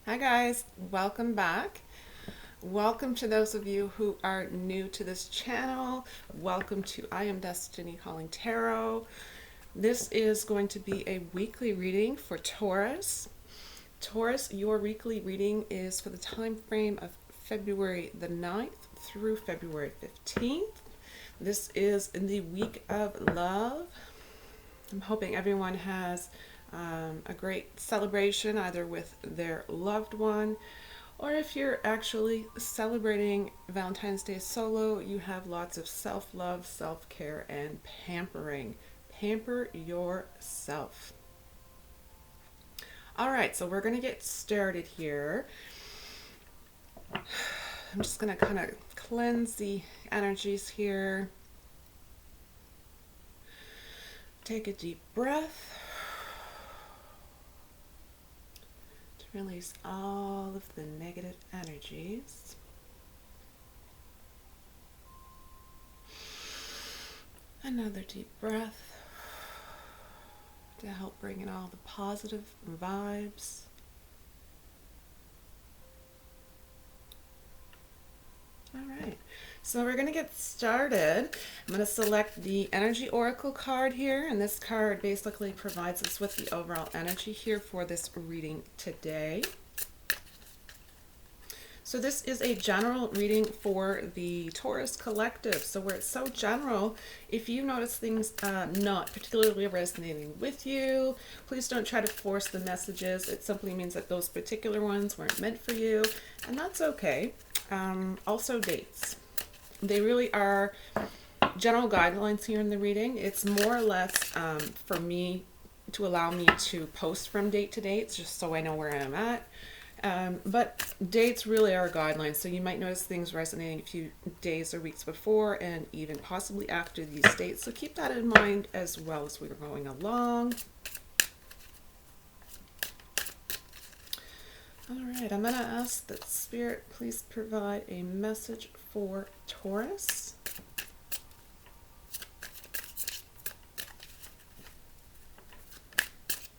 Hi guys, welcome back. Welcome to those of you who are new to this channel. Welcome to I Am Destiny Calling Tarot. This is going to be a weekly reading for Taurus. Taurus, your weekly reading is for the time frame of February the 9th through February 15th. This is in the week of love. I'm hoping everyone has a great celebration either with their loved one, or if you're actually celebrating Valentine's Day solo, you have lots of self-love, self-care, and pampering. Pamper yourself. All right, so we're going to get started here. I'm just going to kind of cleanse the energies here. Take a deep breath. Release all of the negative energies. Another deep breath to help bring in all the positive vibes. All right, so we're going to get started. I'm going to select the Energy Oracle card here, and this card basically provides us with the overall energy here for this reading today. So this is a general reading for the Taurus collective. So where it's so general, if you notice things not particularly resonating with you, please don't try to force the messages. It simply means that those particular ones weren't meant for you, and that's okay. Also dates. They really are general guidelines here in the reading. It's more or less for me to allow me to post from date to date, just so I know where I'm at. But dates really are guidelines, so you might notice things resonating a few days or weeks before and even possibly after these dates. So keep that in mind as well as we're going along. All right, I'm going to ask that Spirit please provide a message for Taurus.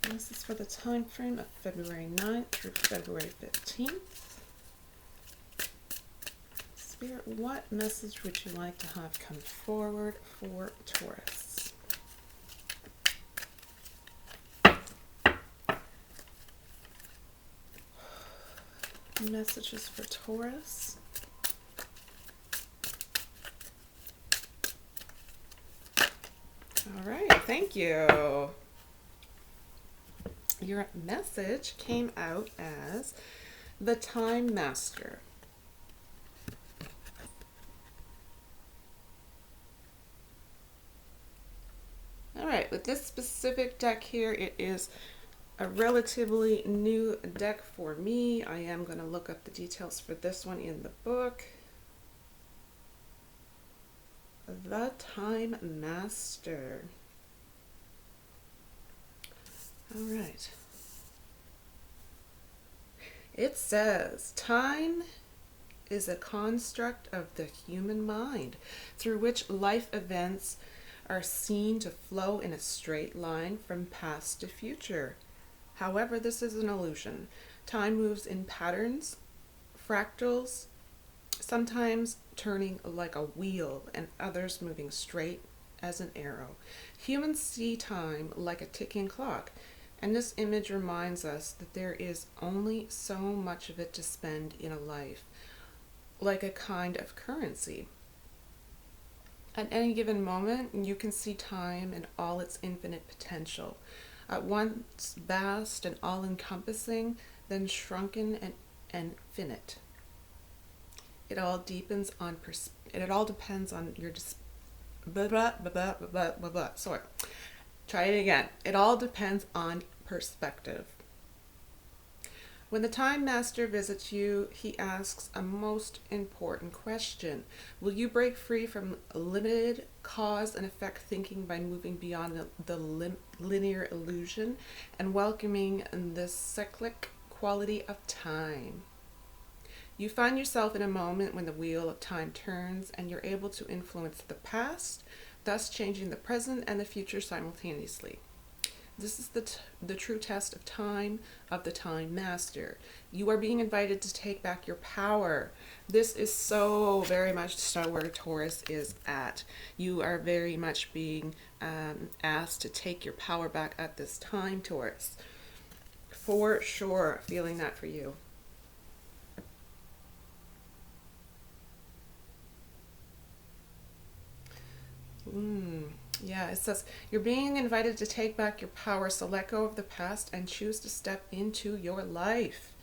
This is for the time frame of February 9th through February 15th. Spirit, what message would you like to have come forward for Taurus? Messages for Taurus. All right, thank you. Your message came out as the Time Master. All right, with this specific deck here, it is a relatively new deck for me. I am going to look up the details for this one in the book. The Time Master. All right. It says, time is a construct of the human mind through which life events are seen to flow in a straight line from past to future. However, this is an illusion. Time moves in patterns, fractals, sometimes turning like a wheel and others moving straight as an arrow. Humans see time like a ticking clock, and this image reminds us that there is only so much of it to spend in a life, like a kind of currency. At any given moment, you can see time in all its infinite potential, at once vast and all-encompassing, then shrunken and finite. It all depends on it all depends on your sorry. Try it again. It all depends on perspective. When the Time Master visits you, he asks a most important question. Will you break free from limited cause and effect thinking by moving beyond the linear illusion and welcoming the cyclic quality of time? You find yourself in a moment when the wheel of time turns and you're able to influence the past, thus changing the present and the future simultaneously. This is the true test of time, of the time master. You are being invited to take back your power. This is so very much so where Taurus is at. You are very much being asked to take your power back at this time, Taurus. For sure, feeling that for you. Yeah, it says you're being invited to take back your power, so let go of the past and choose to step into your life.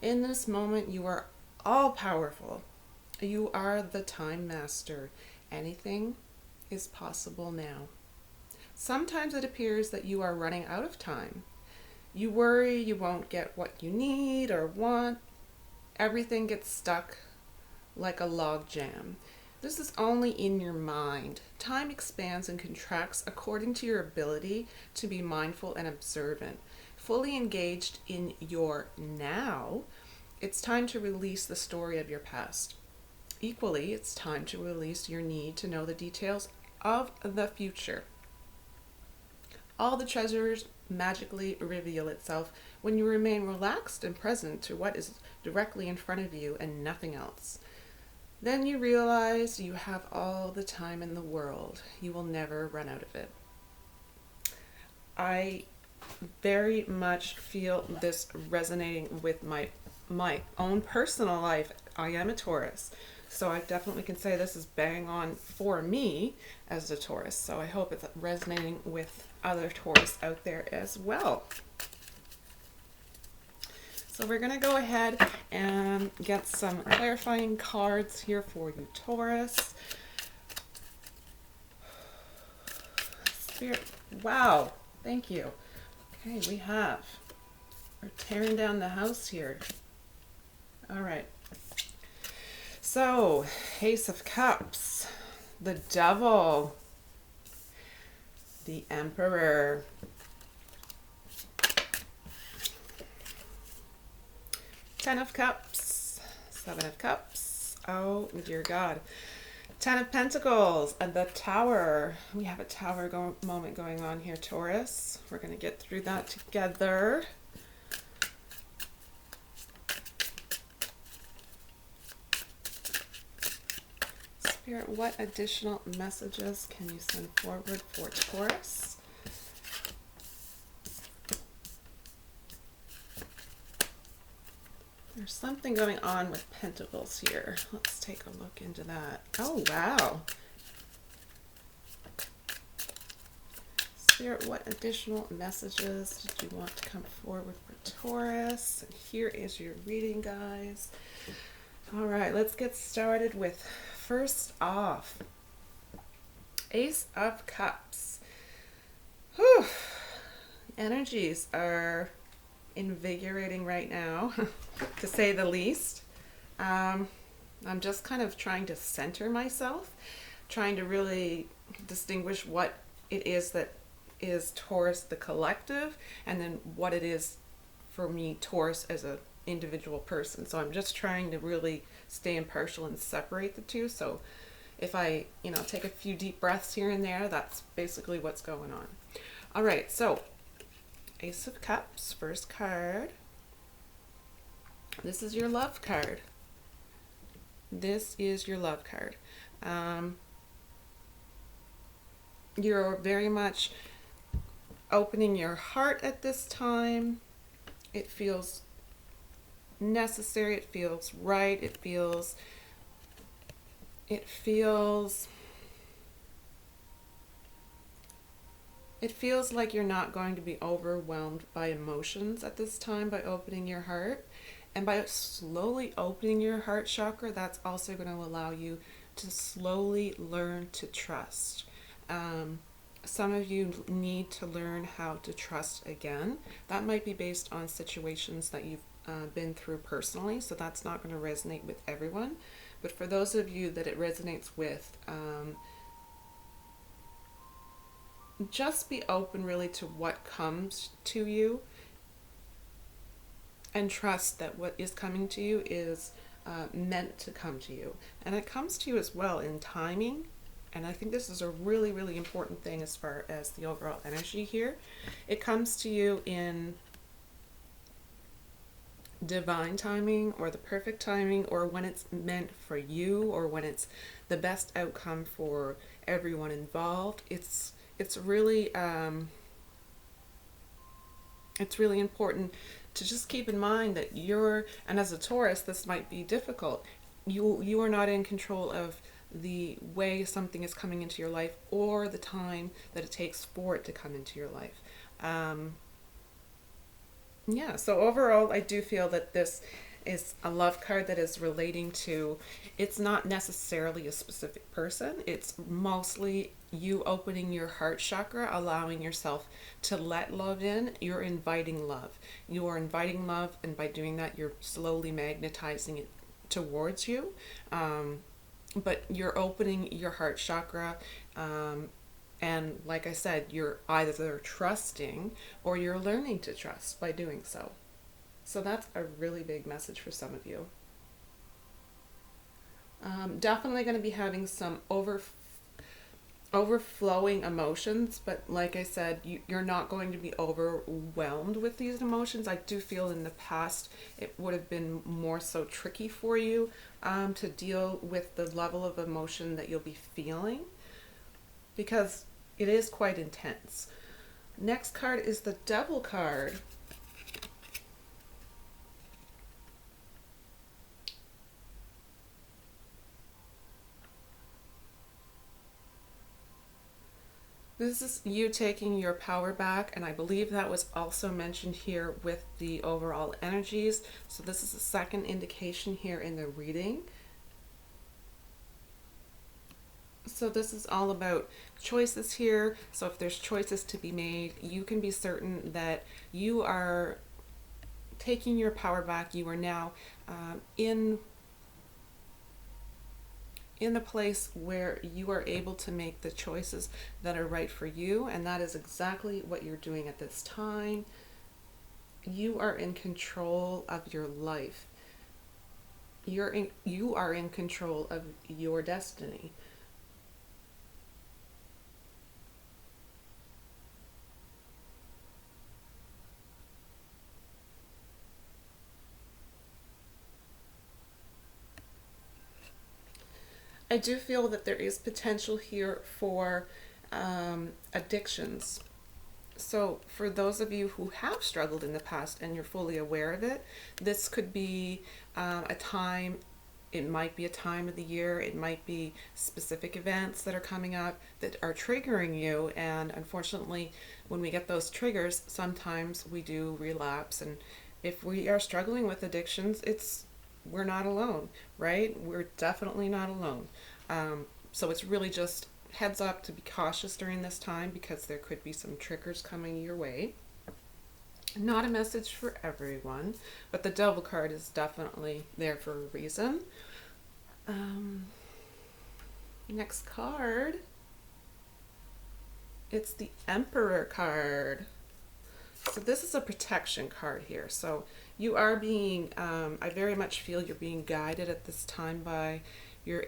In this moment, you are all powerful. You are the time master. Anything is possible now. Sometimes it appears that you are running out of time. You worry you won't get what you need or want. Everything gets stuck like a log jam. This is only in your mind. Time expands and contracts according to your ability to be mindful and observant. Fully engaged in your now, it's time to release the story of your past. Equally, it's time to release your need to know the details of the future. All the treasures magically reveal itself when you remain relaxed and present to what is directly in front of you and nothing else. Then you realize you have all the time in the world. You will never run out of it. I very much feel this resonating with my own personal life. I am a Taurus, so I definitely can say this is bang on for me as a Taurus. So I hope it's resonating with other Taurus out there as well. So we're going to go ahead and get some clarifying cards here for you, Taurus. Spirit, wow, thank you. Okay, we're tearing down the house here. All right. So, Ace of Cups, the Devil, the Emperor, Ten of Cups, Seven of Cups, oh dear God, Ten of Pentacles, and the Tower. We have a Tower moment going on here, Taurus. We're going to get through that together. Spirit, what additional messages can you send forward for Taurus? There's something going on with Pentacles here. Let's take a look into that. Oh, wow. Spirit, what additional messages did you want to come forward for Taurus? And here is your reading, guys. All right, let's get started with, first off, Ace of Cups. Whew. Energies are invigorating right now, to say the least. I'm just kind of trying to center myself, trying to really distinguish what it is that is Taurus the collective, and then what it is for me, Taurus, as an individual person. So I'm just trying to really stay impartial and separate the two. So if I, take a few deep breaths here and there, that's basically what's going on. All right, so Ace of Cups, first card. This is your love card. This is your love card. You're very much opening your heart at this time. It feels necessary. It feels right. It feels like you're not going to be overwhelmed by emotions at this time by opening your heart. And by slowly opening your heart chakra, that's also going to allow you to slowly learn to trust. Some of you need to learn how to trust again. That might be based on situations that you've been through personally, so that's not going to resonate with everyone. But for those of you that it resonates with, just be open really to what comes to you, and trust that what is coming to you is meant to come to you. And it comes to you as well in timing. And I think this is a really, really important thing as far as the overall energy here. It comes to you in divine timing or the perfect timing, or when it's meant for you, or when it's the best outcome for everyone involved. It's really important to just keep in mind that and as a Taurus, this might be difficult. You are not in control of the way something is coming into your life or the time that it takes for it to come into your life. Yeah, so overall, I do feel that this is a love card that is relating to, it's not necessarily a specific person, it's mostly you opening your heart chakra, allowing yourself to let love in. You're inviting love. You are inviting love, and by doing that, you're slowly magnetizing it towards you. But you're opening your heart chakra. And like I said, you're either trusting or you're learning to trust by doing so. So that's a really big message for some of you. Definitely going to be having some overflowing emotions, but like I said, you're not going to be overwhelmed with these emotions. I do feel in the past it would have been more so tricky for you to deal with the level of emotion that you'll be feeling, because it is quite intense. Next card is the Devil card. This is you taking your power back, and I believe that was also mentioned here with the overall energies. So this is the second indication here in the reading. So this is all about choices here. So if there's choices to be made, you can be certain that you are taking your power back. You are now in a place where you are able to make the choices that are right for you, and that is exactly what you're doing at this time. You are in control of your life. You are in control of your destiny. I do feel that there is potential here for addictions. So, for those of you who have struggled in the past and you're fully aware of it, this could be a time. It might be a time of the year, it might be specific events that are coming up that are triggering you. And unfortunately, when we get those triggers, sometimes we do relapse. And if we are struggling with addictions, we're not alone, right? We're definitely not alone. So it's really just heads up to be cautious during this time, because there could be some triggers coming your way. Not a message for everyone, but the Devil card is definitely there for a reason. Next card, it's the Emperor card. So this is a protection card here. So you are being, I very much feel you're being guided at this time by your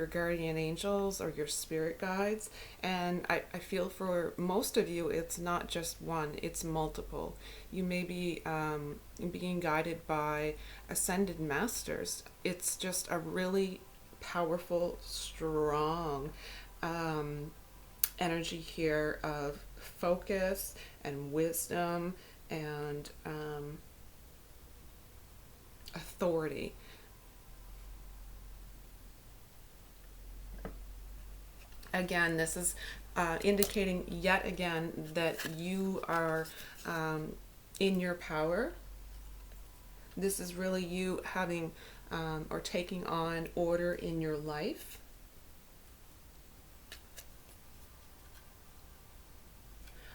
guardian angels or your spirit guides. And I feel for most of you, it's not just one, it's multiple. You may be being guided by ascended masters. It's just a really powerful, strong energy here of focus and wisdom and authority. Again, this is indicating yet again that you are in your power. This is really you having or taking on order in your life.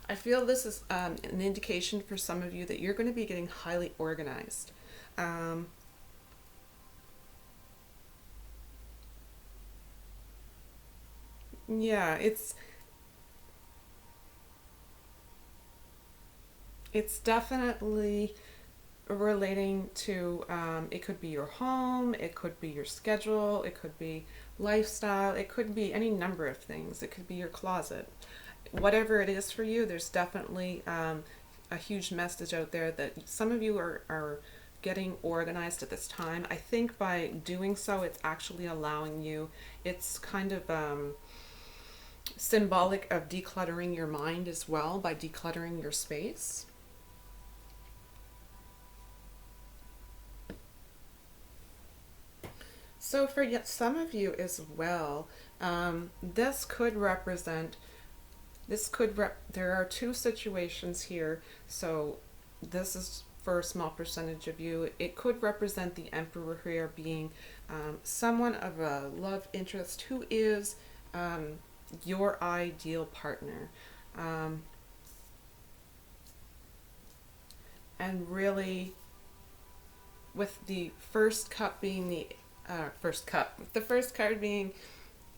I feel this is an indication for some of you that you're going to be getting highly organized. Yeah, it's definitely relating to it could be your home, it could be your schedule, it could be lifestyle. It could be any number of things. It could be your closet. Whatever it is for you, there's definitely a huge message out there that some of you are getting organized at this time. I think by doing so, it's actually allowing you, it's kind of symbolic of decluttering your mind as well, by decluttering your space. So for yet some of you as well, this could represent, there are two situations here. So this is for a small percentage of you. It could represent the Emperor here being someone of a love interest who is your ideal partner. And really, with the first cup being the first card being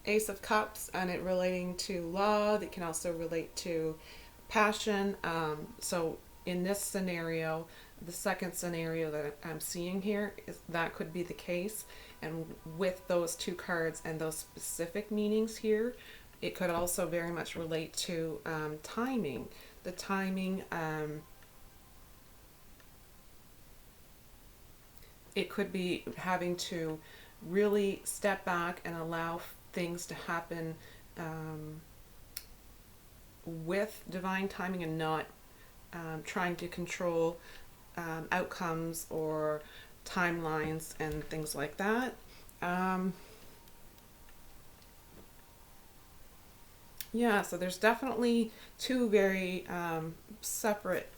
Ace of Cups, and it relating to love. It can also relate to passion. So in this scenario, the second scenario that I'm seeing here, is that could be the case. And with those two cards and those specific meanings here, it could also very much relate to timing. The timing, it could be having to really step back and allow things to happen with divine timing, and not trying to control outcomes or timelines and things like that. Yeah, so there's definitely two very separate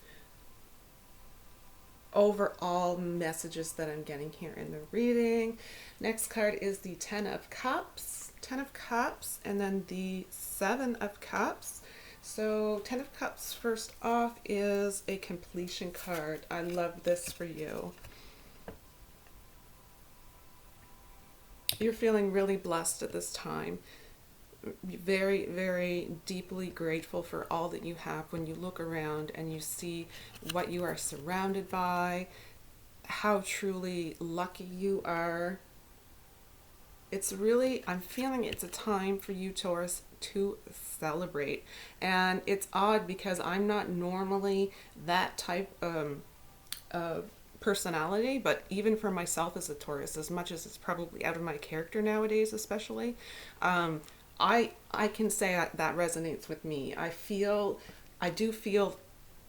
overall messages that I'm getting here in the reading. Next card is the Ten of Cups. Ten of Cups, and then the Seven of Cups. So Ten of Cups first off is a completion card. I love this for you. You're feeling really blessed at this time. Very, very deeply grateful for all that you have when you look around and you see what you are surrounded by, how truly lucky you are. It's really, I'm feeling it's a time for you, Taurus, to celebrate. And it's odd because I'm not normally that type of personality, but even for myself as a Taurus, as much as it's probably out of my character nowadays, especially, I can say that resonates with me. I do feel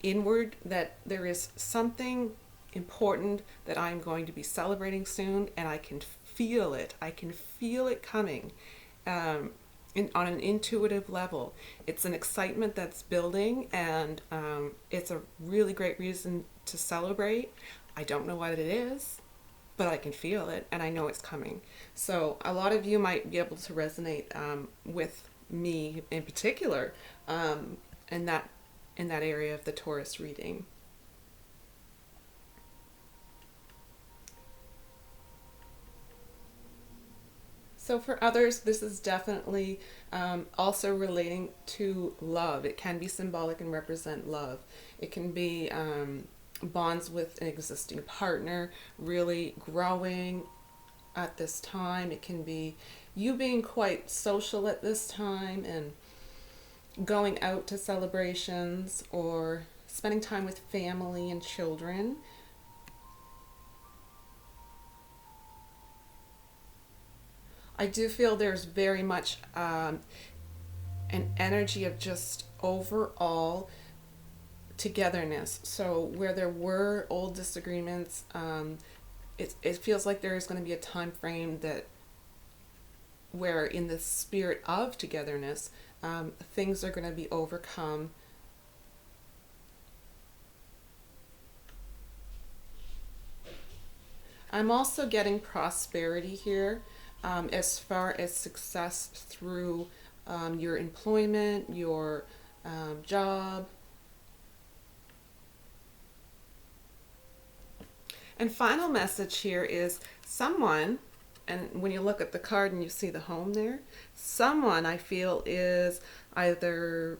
inward that there is something important that I'm going to be celebrating soon, and I can feel it. I can feel it coming on an intuitive level. It's an excitement that's building, and it's a really great reason to celebrate. I don't know what it is, but I can feel it, and I know it's coming. So a lot of you might be able to resonate with me in particular in that area of the Taurus reading. So for others, this is definitely also relating to love. It can be symbolic and represent love. It can be bonds with an existing partner really growing at this time. It can be you being quite social at this time and going out to celebrations or spending time with family and children. I do feel there's very much an energy of just overall togetherness. So where there were old disagreements, it feels like there is going to be a time frame that where in the spirit of togetherness, things are going to be overcome. I'm also getting prosperity here, as far as success through your employment, your job. And final message here is someone, and when you look at the card and you see the home there, someone I feel is either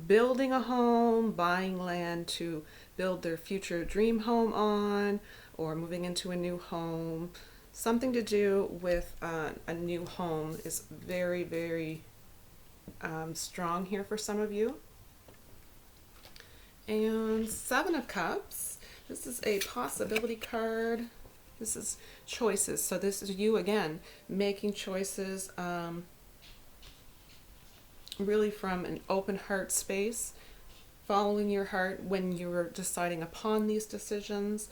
building a home, buying land to build their future dream home on, or moving into a new home. Something to do with a new home is very, very strong here for some of you. And Seven of Cups. This is a possibility card. This is choices. So this is you again making choices really from an open heart space, following your heart when you're deciding upon these decisions.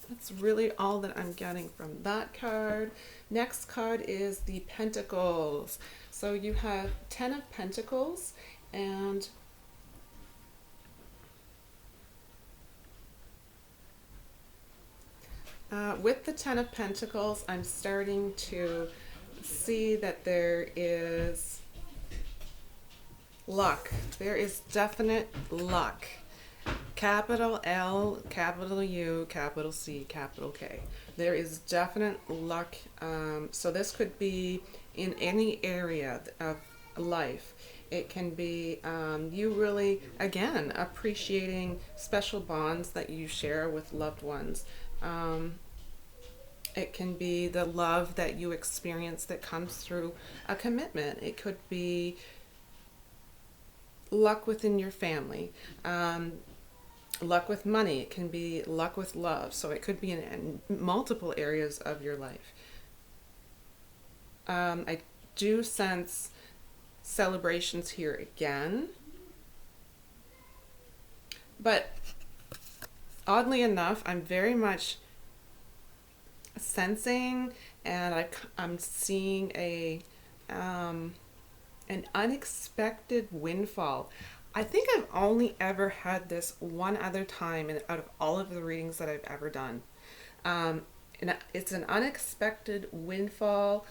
That's really all that I'm getting from that card. Next card is the Pentacles. So you have 10 of Pentacles, and with the 10 of Pentacles, I'm starting to see that there is luck. There is definite luck. Capital L, capital U, capital C, capital K. There is definite luck. So this could be in any area of life. It can be you really, again, appreciating special bonds that you share with loved ones. It can be the love that you experience that comes through a commitment. It could be luck within your family. Luck with money. It can be luck with love. So it could be in multiple areas of your life. I do sense celebrations here again. But oddly enough, I'm very much sensing and I'm seeing an unexpected windfall. I think I've only ever had this one other time out of all of the readings that I've ever done. And it's an unexpected windfall.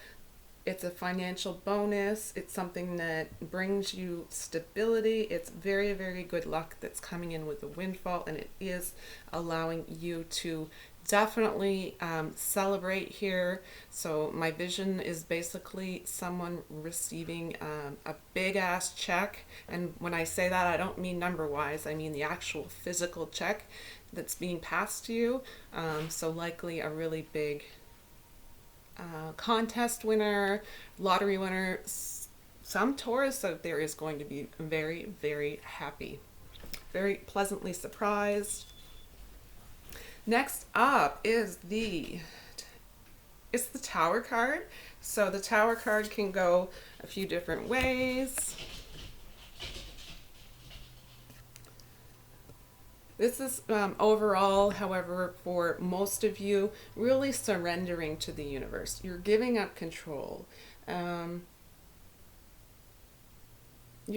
It's a financial bonus. It's something that brings you stability. It's very, very good luck that's coming in with the windfall, and it is allowing you to definitely celebrate here. So my vision is basically someone receiving a big ass check, and when I say that, I don't mean number wise, I mean the actual physical check that's being passed to you. So likely a really big contest winner, lottery winner. Some Taurus out there is going to be very, very happy, very pleasantly surprised. Next up is the Tower card. So the Tower card can go a few different ways. This is overall, however, for most of you, really surrendering to the universe. You're giving up control. You're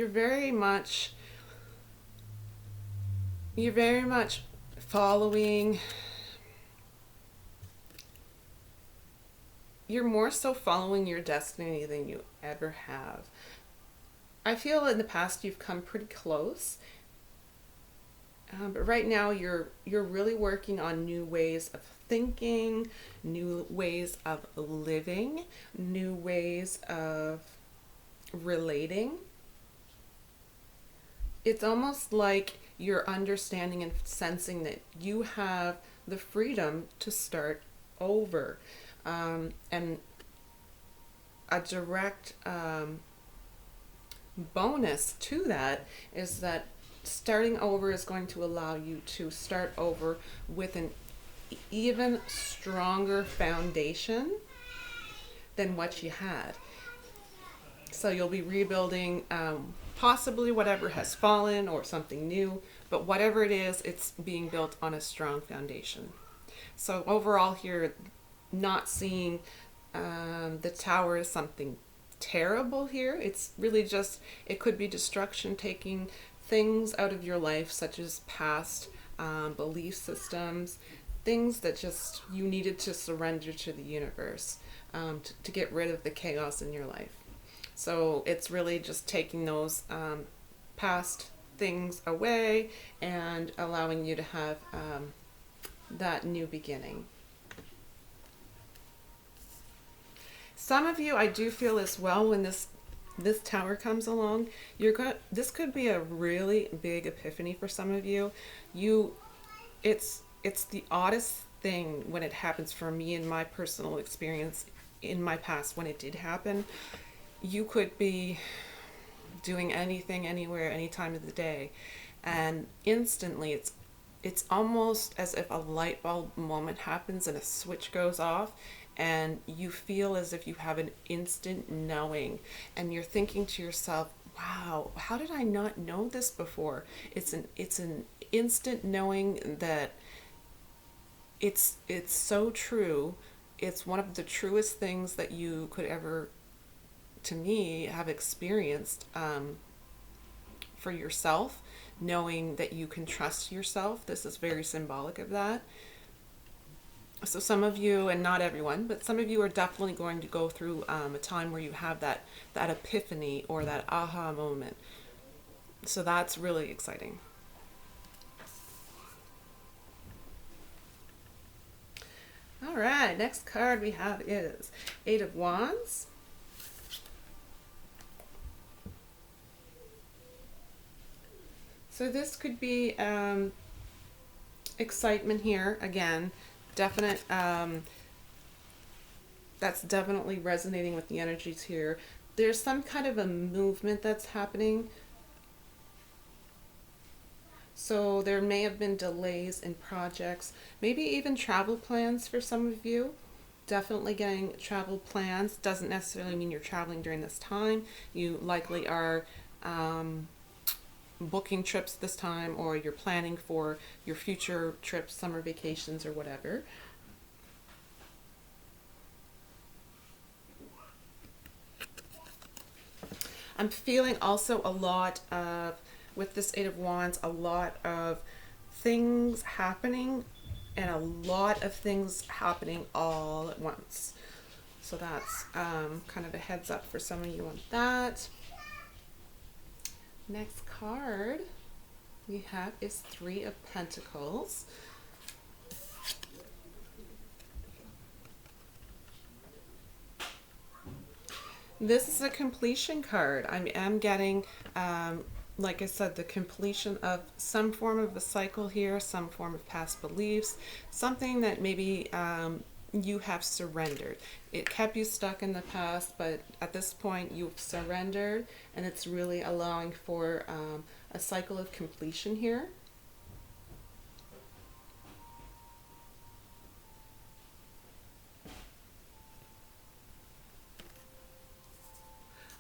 very much following. You're more so following your destiny than you ever have. I feel in the past you've come pretty close. But right now you're really working on new ways of thinking, new ways of living, new ways of relating. It's almost like you're understanding and sensing that you have the freedom to start over. And a direct bonus to that is that starting over is going to allow you to start over with an even stronger foundation than what you had. So you'll be rebuilding possibly whatever has fallen or something new, but whatever it is, it's being built on a strong foundation. So overall here, not seeing the Tower as something terrible here. It's really just, it could be destruction, taking things out of your life, such as past belief systems, things that just you needed to surrender to the universe to get rid of the chaos in your life. So it's really just taking those past things away and allowing you to have that new beginning. Some of you, I do feel as well, when this this tower comes along, this could be a really big epiphany for some of you. You it's the oddest thing when it happens for me in my personal experience in my past when it did happen. You could be doing anything, anywhere, any time of the day, and instantly it's almost as if a light bulb moment happens and a switch goes off, and you feel as if you have an instant knowing, and you're thinking to yourself, wow, how did I not know this before? It's an instant knowing that it's so true. It's one of the truest things that you could ever, to me, have experienced, for yourself, knowing that you can trust yourself. This is very symbolic of that. So some of you, and not everyone, but some of you are definitely going to go through a time where you have that epiphany or that aha moment. So that's really exciting. All right, next card we have is Eight of Wands. So this could be excitement here again. Definite. That's definitely resonating with the energies here. There's some kind of a movement that's happening. So there may have been delays in projects, maybe even travel plans for some of you. Definitely getting travel plans. Doesn't necessarily mean you're traveling during this time. You likely are booking trips this time, or you're planning for your future trips, summer vacations, or whatever. I'm feeling also a lot of, with this Eight of Wands, a lot of things happening, and a lot of things happening all at once. So that's kind of a heads up for some of you on that. Next card we have is Three of Pentacles. This is a completion card. I am getting, like I said, the completion of some form of a cycle here, some form of past beliefs, something that maybe you have surrendered. It kept you stuck in the past, but at this point you've surrendered, and it's really allowing for a cycle of completion here.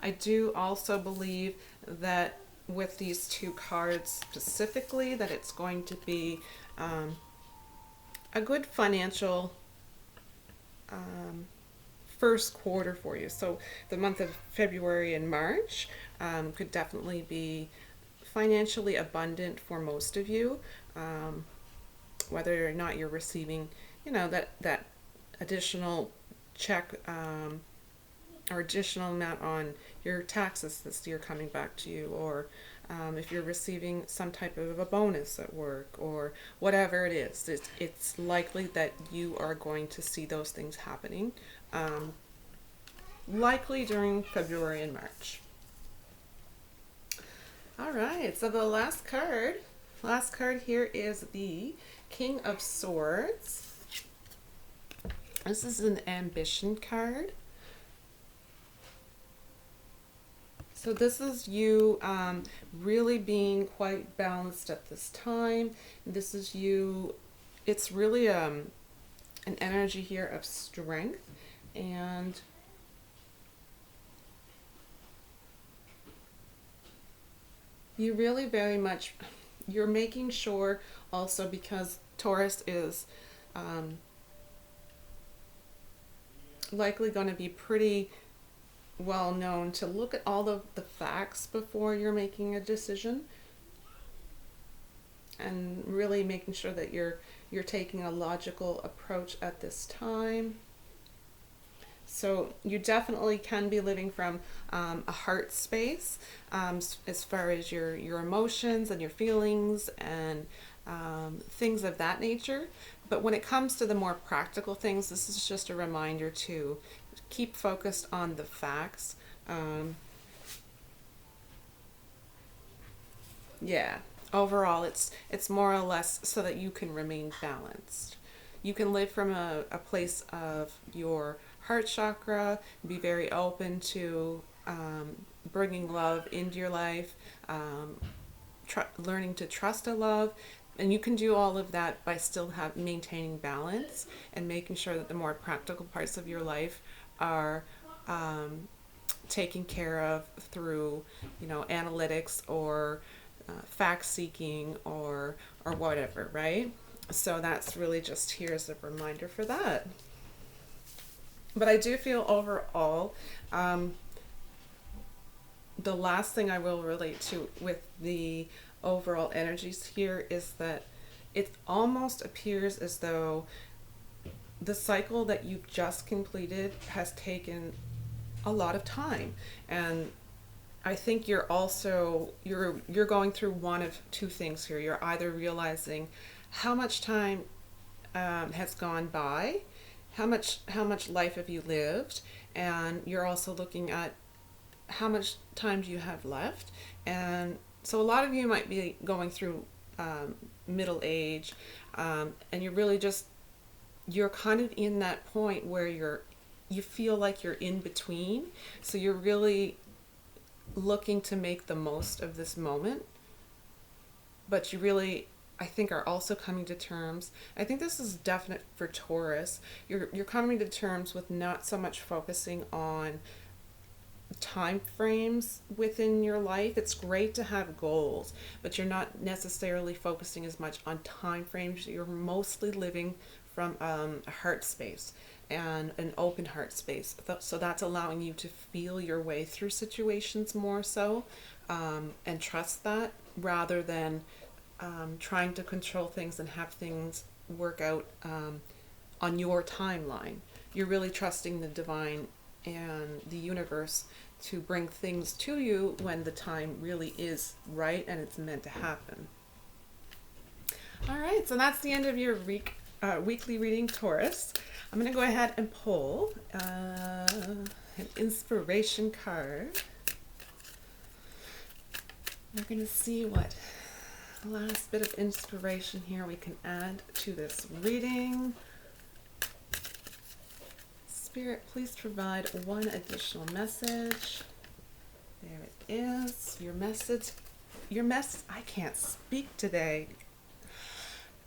I do also believe that with these two cards specifically, that it's going to be a good financial first quarter for you. So the month of February and March could definitely be financially abundant for most of you, whether or not you're receiving, that additional check, or additional amount on your taxes this year coming back to you, or if you're receiving some type of a bonus at work, or whatever it is, it's likely that you are going to see those things happening, likely during February and March. All right, so the last card here is the King of Swords. This is an ambition card. So this is you really being quite balanced at this time. This is you, it's really an energy here of strength, and you really very much, you're making sure also, because Taurus is likely going to be pretty well known to look at all of the facts before you're making a decision, and really making sure that you're taking a logical approach at this time. So you definitely can be living from a heart space, as far as your emotions and your feelings and things of that nature. But when it comes to the more practical things, this is just a reminder to keep focused on the facts. Yeah. Overall, it's more or less so that you can remain balanced. You can live from a place of your heart chakra, be very open to bringing love into your life, um, learning to trust a love, and you can do all of that by still maintaining balance and making sure that the more practical parts of your life are taken care of through, analytics or fact seeking or whatever, right? So that's really just here as a reminder for that. But I do feel overall, um, the last thing I will relate to with the overall energies here is that it almost appears as though the cycle that you've just completed has taken a lot of time. And I think you're going through one of two things here. You're either realizing how much time has gone by, how much life have you lived, and you're also looking at how much time do you have left. And so a lot of you might be going through middle age, and you're kind of in that point where you feel like you're in between. So you're really looking to make the most of this moment, but you really, I think, are also coming to terms. I think this is definite for Taurus. You're coming to terms with not so much focusing on time frames within your life. It's great to have goals, but you're not necessarily focusing as much on time frames. You're mostly living from a heart space and an open heart space. So that's allowing you to feel your way through situations more so, and trust that rather than trying to control things and have things work out on your timeline. You're really trusting the divine and the universe to bring things to you when the time really is right and it's meant to happen. All right, so that's the end of your weekly reading, Taurus. I'm going to go ahead and pull an inspiration card. We're going to see what last bit of inspiration here we can add to this reading. Spirit, please provide one additional message. There it is. Your message. I can't speak today.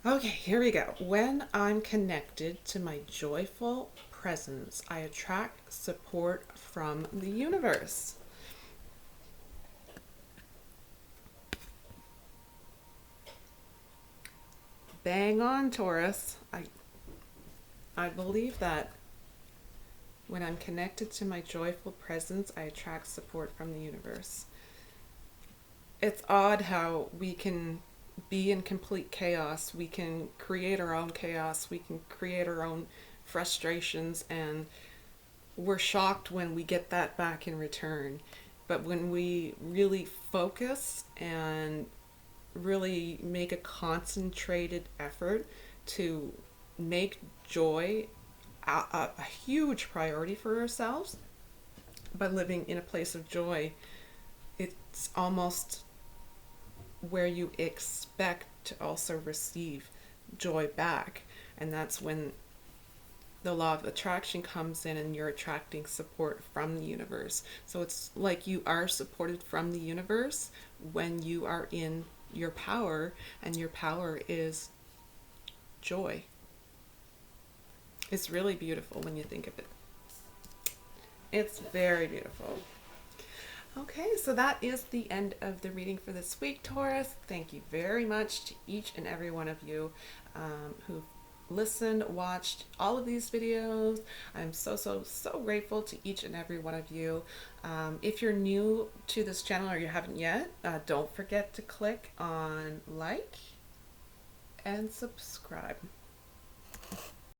Okay, here we go. When I'm connected to my joyful presence, I attract support from the universe. Bang on, Taurus. I believe that. When I'm connected to my joyful presence, I attract support from the universe. It's odd how we can be in complete chaos. We can create our own chaos. We can create our own frustrations, and we're shocked when we get that back in return. But when we really focus and really make a concentrated effort to make joy a huge priority for ourselves by living in a place of joy, it's almost where you expect to also receive joy back. And that's when the law of attraction comes in and you're attracting support from the universe. So it's like you are supported from the universe when you are in your power, and your power is joy. It's really beautiful when you think of it. It's very beautiful. Okay, so that is the end of the reading for this week, Taurus. Thank you very much to each and every one of you who listened, watched all of these videos. I'm so grateful to each and every one of you. If you're new to this channel or you haven't yet, don't forget to click on like and subscribe.